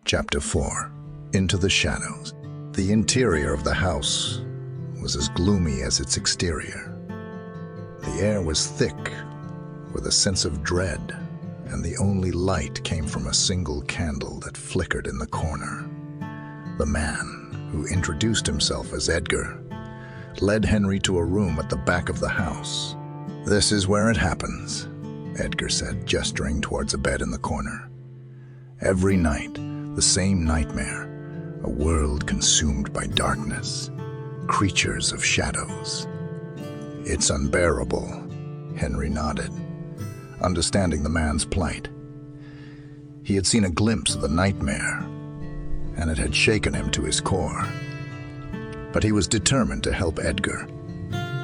Chapter 4. Into the Shadows. The interior of the house was as gloomy as its exterior. The air was thick with a sense of dread, and the only light came from a single candle that flickered in the corner. The man, who introduced himself as Edgar, led Henry to a room at the back of the house. "This is where it happens," Edgar said, gesturing towards a bed in the corner. "Every night, the same nightmare, a world consumed by darkness, creatures of shadows." "It's unbearable," Henry nodded, understanding the man's plight. He had seen a glimpse of the nightmare, and it had shaken him to his core. But he was determined to help Edgar,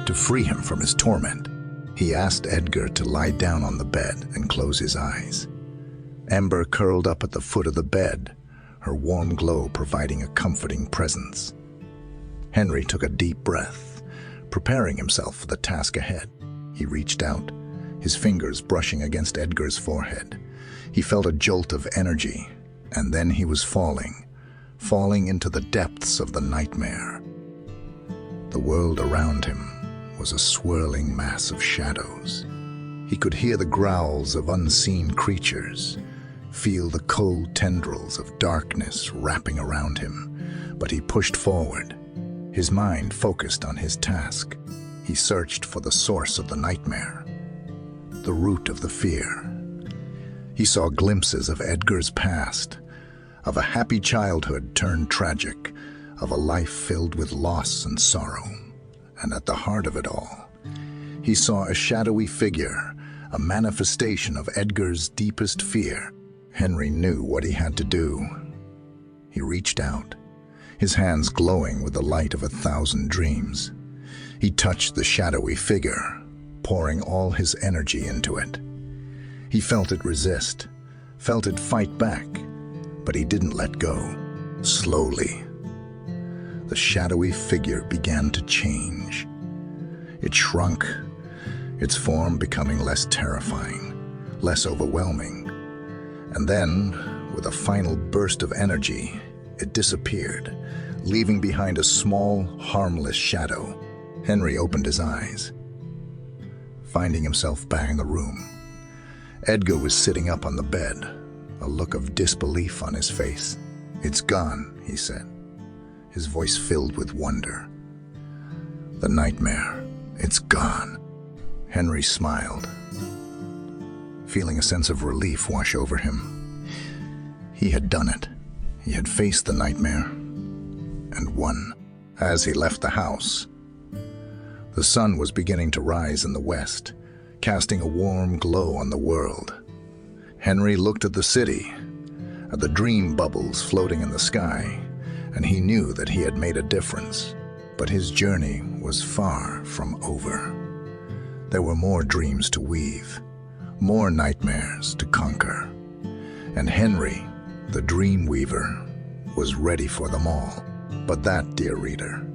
to free him from his torment. He asked Edgar to lie down on the bed and close his eyes. Ember curled up at the foot of the bed, her warm glow providing a comforting presence. Henry took a deep breath, preparing himself for the task ahead. He reached out, his fingers brushing against Edgar's forehead. He felt a jolt of energy, and then he was falling into the depths of the nightmare. The world around him was a swirling mass of shadows. He could hear the growls of unseen creatures, feel the cold tendrils of darkness wrapping around him, but he pushed forward, his mind focused on his task. He searched for the source of the nightmare, the root of the fear. He saw glimpses of Edgar's past, of a happy childhood turned tragic, of a life filled with loss and sorrow. And at the heart of it all, he saw a shadowy figure, a manifestation of Edgar's deepest fear. Henry knew what he had to do. He reached out, his hands glowing with the light of 1,000 dreams. He touched the shadowy figure, pouring all his energy into it. He felt it resist, felt it fight back, but he didn't let go. Slowly, the shadowy figure began to change. It shrunk, its form becoming less terrifying, less overwhelming. And then, with a final burst of energy, it disappeared, leaving behind a small, harmless shadow. Henry opened his eyes, finding himself back in the room. Edgar was sitting up on the bed, a look of disbelief on his face. "It's gone," he said, his voice filled with wonder. "The nightmare, it's gone." Henry smiled, feeling a sense of relief wash over him. He had done it. He had faced the nightmare and won. As he left the house, the sun was beginning to rise in the west, casting a warm glow on the world. Henry looked at the city, at the dream bubbles floating in the sky, and he knew that he had made a difference. But his journey was far from over. There were more dreams to weave, more nightmares to conquer. And Henry, the dream weaver, was ready for them all. But that, dear reader,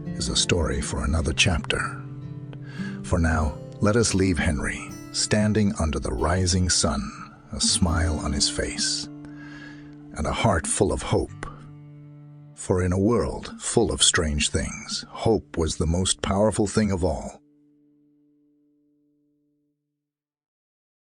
is a story for another chapter. For now, let us leave Henry standing under the rising sun, a smile on his face, and a heart full of hope. For in a world full of strange things, hope was the most powerful thing of all.